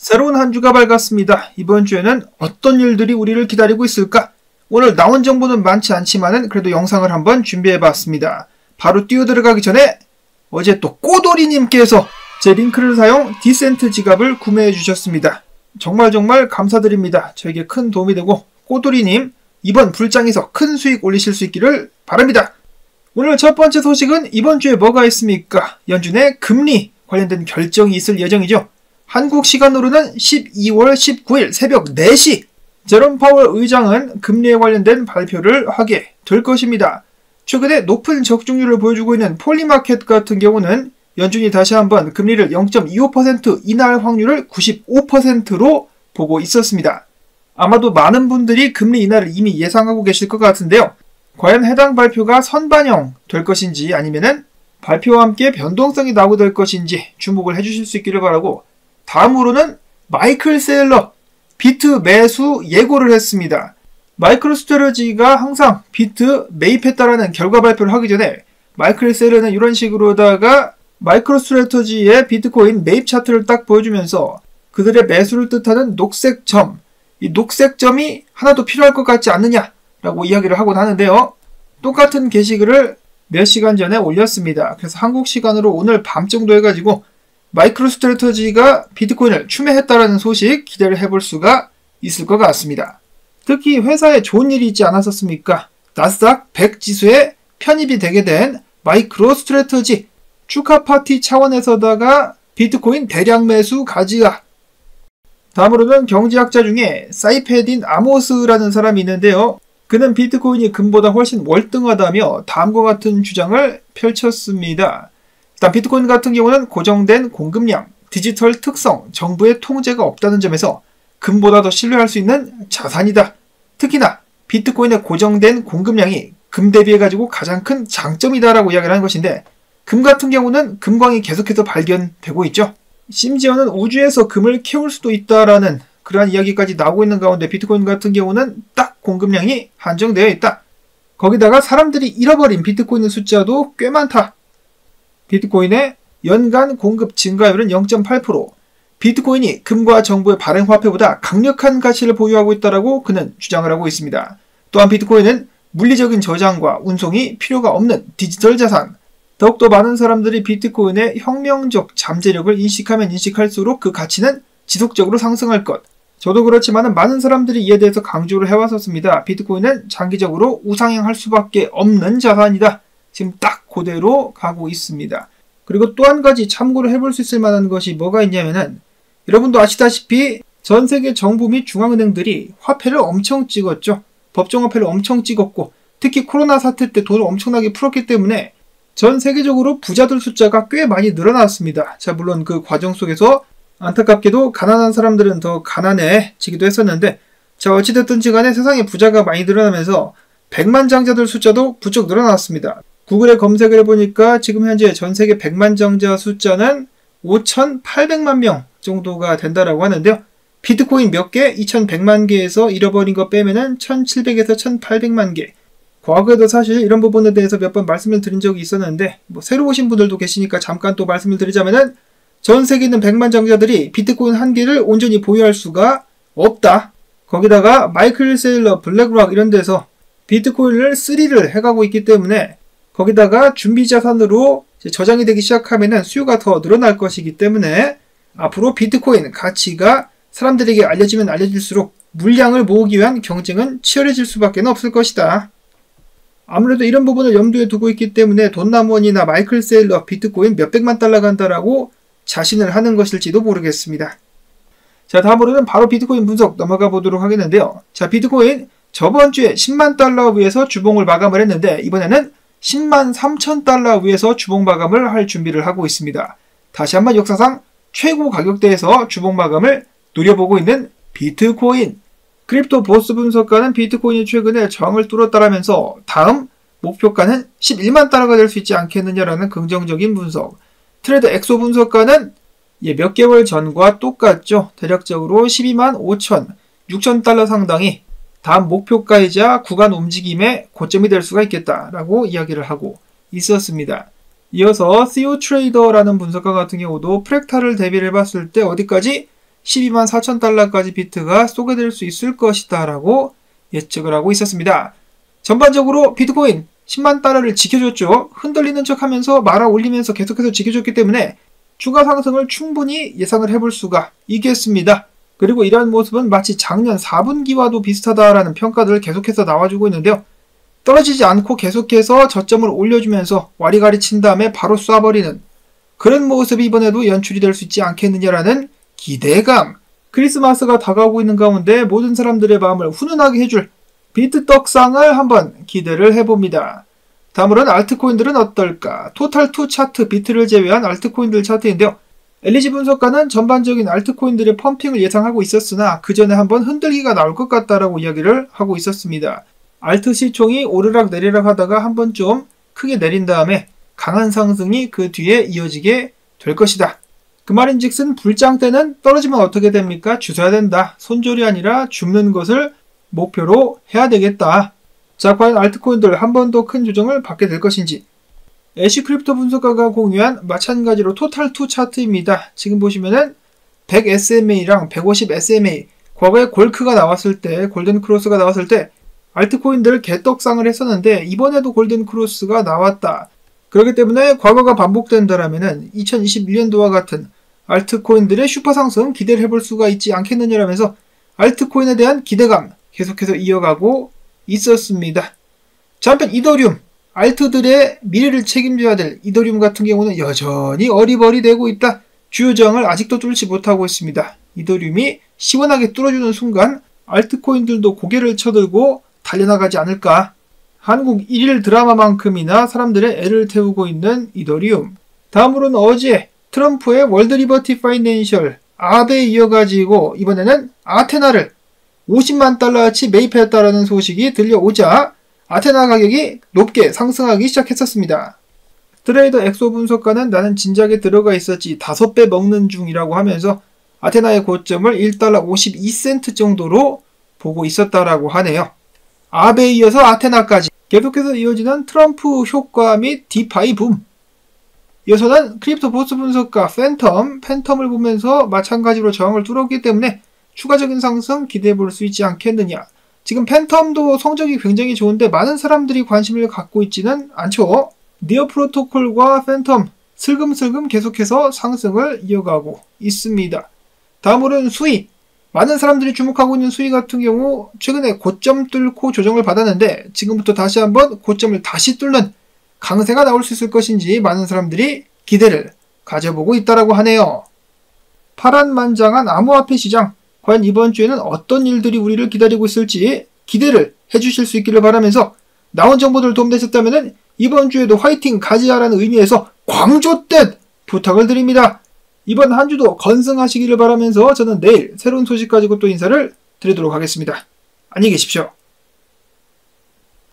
새로운 한 주가 밝았습니다. 이번 주에는 어떤 일들이 우리를 기다리고 있을까? 오늘 나온 정보는 많지 않지만은 그래도 영상을 한번 준비해봤습니다. 바로 뛰어들어가기 전에 어제 또 꼬돌이님께서 제 링크를 사용 디센트 지갑을 구매해 주셨습니다. 정말 감사드립니다. 저에게 큰 도움이 되고 꼬돌이님 이번 불장에서 큰 수익 올리실 수 있기를 바랍니다. 오늘 첫 번째 소식은 이번 주에 뭐가 있습니까? 연준의 금리 관련된 결정이 있을 예정이죠. 한국 시간으로는 12월 19일 새벽 4시 제롬 파월 의장은 금리에 관련된 발표를 하게 될 것입니다. 최근에 높은 적중률을 보여주고 있는 폴리마켓 같은 경우는 연준이 다시 한번 금리를 0.25% 인하할 확률을 95%로 보고 있었습니다. 아마도 많은 분들이 금리 인하를 이미 예상하고 계실 것 같은데요. 과연 해당 발표가 선반영 될 것인지 아니면은 발표와 함께 변동성이 나오게 될 것인지 주목을 해주실 수 있기를 바라고, 다음으로는 마이클 세일러 비트 매수 예고를 했습니다. 마이크로 스트래티지가 항상 비트 매입했다라는 결과 발표를 하기 전에 마이클 세일러는 이런 식으로다가 마이크로 스트래티지의 비트코인 매입 차트를 딱 보여주면서 그들의 매수를 뜻하는 녹색 점, 이 녹색 점이 하나도 필요할 것 같지 않느냐라고 이야기를 하곤 하는데요. 똑같은 게시글을 몇 시간 전에 올렸습니다. 그래서 한국 시간으로 오늘 밤 정도 해가지고 마이크로 스트래티지가 비트코인을 추매했다라는 소식 기대를 해볼 수가 있을 것 같습니다. 특히 회사에 좋은 일이 있지 않았었습니까? 나스닥 100 지수에 편입이 되게 된 마이크로 스트래티지 축하 파티 차원에서다가 비트코인 대량 매수 가지야. 다음으로는 경제학자 중에 사이페딘 아모스라는 사람이 있는데요. 그는 비트코인이 금보다 훨씬 월등하다며 다음과 같은 주장을 펼쳤습니다. 일단 비트코인 같은 경우는 고정된 공급량, 디지털 특성, 정부의 통제가 없다는 점에서 금보다 더 신뢰할 수 있는 자산이다. 특히나 비트코인의 고정된 공급량이 금 대비해가지고 가장 큰 장점이다라고 이야기를 하는 것인데, 금 같은 경우는 금광이 계속해서 발견되고 있죠. 심지어는 우주에서 금을 캐올 수도 있다라는 그러한 이야기까지 나오고 있는 가운데 비트코인 같은 경우는 딱 공급량이 한정되어 있다. 거기다가 사람들이 잃어버린 비트코인의 숫자도 꽤 많다. 비트코인의 연간 공급 증가율은 0.8%, 비트코인이 금과 정부의 발행화폐보다 강력한 가치를 보유하고 있다고 그는 주장을 하고 있습니다. 또한 비트코인은 물리적인 저장과 운송이 필요가 없는 디지털 자산, 더욱더 많은 사람들이 비트코인의 혁명적 잠재력을 인식하면 인식할수록 그 가치는 지속적으로 상승할 것. 저도 그렇지만 많은 사람들이 이에 대해서 강조를 해왔었습니다. 비트코인은 장기적으로 우상향할 수밖에 없는 자산이다. 지금 딱 그대로 가고 있습니다. 그리고 또 한 가지 참고를 해볼 수 있을 만한 것이 뭐가 있냐면은, 여러분도 아시다시피 전 세계 정부 및 중앙은행들이 화폐를 엄청 찍었죠. 법정화폐를 엄청 찍었고, 특히 코로나 사태 때 돈을 엄청나게 풀었기 때문에 전 세계적으로 부자들 숫자가 꽤 많이 늘어났습니다. 자, 물론 그 과정 속에서 안타깝게도 가난한 사람들은 더 가난해지기도 했었는데, 자, 어찌됐든지 간에 세상에 부자가 많이 늘어나면서 100만 장자들 숫자도 부쩍 늘어났습니다. 구글에 검색을 해보니까 지금 현재 전 세계 100만 장자 숫자는 5,800만 명 정도가 된다라고 하는데요. 비트코인 몇 개? 2,100만 개에서 잃어버린 거 빼면은 1,700에서 1,800만 개. 과거에도 사실 이런 부분에 대해서 몇 번 말씀을 드린 적이 있었는데, 새로 오신 분들도 계시니까 잠깐 또 말씀을 드리자면은, 전 세계에 있는 100만 장자들이 비트코인 한 개를 온전히 보유할 수가 없다. 거기다가 마이클 세일러, 블랙락 이런 데서 비트코인을 3를 해가고 있기 때문에, 거기다가 준비 자산으로 저장이 되기 시작하면은 수요가 더 늘어날 것이기 때문에 앞으로 비트코인 가치가 사람들에게 알려지면 알려질수록 물량을 모으기 위한 경쟁은 치열해질 수밖에 없을 것이다. 아무래도 이런 부분을 염두에 두고 있기 때문에 돈나무원이나 마이클 세일러 비트코인 몇백만 달러 간다라고 자신을 하는 것일지도 모르겠습니다. 자, 다음으로는 바로 비트코인 분석 넘어가 보도록 하겠는데요. 자, 비트코인 저번 주에 10만 달러 위에서 주봉을 마감을 했는데, 이번에는 10만 3천 달러 위에서 주봉 마감을 할 준비를 하고 있습니다. 다시 한번 역사상 최고 가격대에서 주봉 마감을 노려보고 있는 비트코인. 크립토 보스 분석가는 비트코인이 최근에 저항을 뚫었다라면서 다음 목표가는 11만 달러가 될 수 있지 않겠느냐라는 긍정적인 분석. 트레드 엑소 분석가는 몇 개월 전과 똑같죠. 대략적으로 12만 5천, 6천 달러 상당이 다음 목표가이자 구간 움직임의 고점이 될 수가 있겠다라고 이야기를 하고 있었습니다. 이어서 CEO 트레이더라는 분석가 같은 경우도 프랙탈을 대비를 해봤을 때 어디까지 12만 4천 달러까지 비트가 쏘게 될 수 있을 것이다 라고 예측을 하고 있었습니다. 전반적으로 비트코인 10만 달러를 지켜줬죠. 흔들리는 척 하면서 말아 올리면서 계속해서 지켜줬기 때문에 추가 상승을 충분히 예상을 해볼 수가 있겠습니다. 그리고 이러한 모습은 마치 작년 4분기와도 비슷하다라는 평가들을 계속해서 나와주고 있는데요. 떨어지지 않고 계속해서 저점을 올려주면서 와리가리 친 다음에 바로 쏴버리는 그런 모습이 이번에도 연출이 될 수 있지 않겠느냐라는 기대감. 크리스마스가 다가오고 있는 가운데 모든 사람들의 마음을 훈훈하게 해줄 비트 떡상을 한번 기대를 해봅니다. 다음으로는 알트코인들은 어떨까? 토탈2 차트 비트를 제외한 알트코인들 차트인데요. 엘리지 분석가는 전반적인 알트코인들의 펌핑을 예상하고 있었으나 그 전에 한번 흔들기가 나올 것 같다라고 이야기를 하고 있었습니다. 알트 시총이 오르락 내리락 하다가 한번 좀 크게 내린 다음에 강한 상승이 그 뒤에 이어지게 될 것이다. 그 말인즉슨 불장 때는 떨어지면 어떻게 됩니까? 주워야 된다. 손절이 아니라 줍는 것을 목표로 해야 되겠다. 자, 과연 알트코인들 한 번 더 큰 조정을 받게 될 것인지. 애쉬 크립토 분석가가 공유한 마찬가지로 토탈2 차트입니다. 지금 보시면은 100 SMA랑 150 SMA, 과거에 골크가 나왔을 때, 골든 크로스가 나왔을 때 알트코인들 개떡상을 했었는데 이번에도 골든 크로스가 나왔다. 그렇기 때문에 과거가 반복된다라면은 2021년도와 같은 알트코인들의 슈퍼 상승 기대를 해볼 수가 있지 않겠느냐라면서 알트코인에 대한 기대감 계속해서 이어가고 있었습니다. 자, 한편 이더리움, 알트들의 미래를 책임져야 될 이더리움 같은 경우는 여전히 어리버리되고 있다. 주요저항을 아직도 뚫지 못하고 있습니다. 이더리움이 시원하게 뚫어주는 순간 알트코인들도 고개를 쳐들고 달려나가지 않을까. 한국 1일 드라마만큼이나 사람들의 애를 태우고 있는 이더리움. 다음으로는 어제 트럼프의 월드 리버티 파이낸셜 아베에 이어가지고 이번에는 아테나를 50만 달러어치 매입했다라는 소식이 들려오자 아테나 가격이 높게 상승하기 시작했었습니다. 트레이더 엑소 분석가는 나는 진작에 들어가 있었지 5배 먹는 중이라고 하면서 아테나의 고점을 1달러 52센트 정도로 보고 있었다라고 하네요. 아베에 이어서 아테나까지 계속해서 이어지는 트럼프 효과 및 디파이 붐. 이어서는 크립토 보스 분석가 팬텀을 보면서 마찬가지로 저항을 뚫었기 때문에 추가적인 상승 기대해 볼 수 있지 않겠느냐. 지금 팬텀도 성적이 굉장히 좋은데 많은 사람들이 관심을 갖고 있지는 않죠. 니어 프로토콜과 팬텀 슬금슬금 계속해서 상승을 이어가고 있습니다. 다음으로는 수위. 많은 사람들이 주목하고 있는 수위 같은 경우 최근에 고점 뚫고 조정을 받았는데 지금부터 다시 한번 고점을 다시 뚫는 강세가 나올 수 있을 것인지 많은 사람들이 기대를 가져보고 있다라고 하네요. 파란만장한 암호화폐 시장. 과연 이번 주에는 어떤 일들이 우리를 기다리고 있을지 기대를 해주실 수 있기를 바라면서 나온 정보들 도움되셨다면 이번 주에도 화이팅 가지야라는 의미에서 광조댓 부탁을 드립니다. 이번 한 주도 건승하시기를 바라면서 저는 내일 새로운 소식 가지고 또 인사를 드리도록 하겠습니다. 안녕히 계십시오.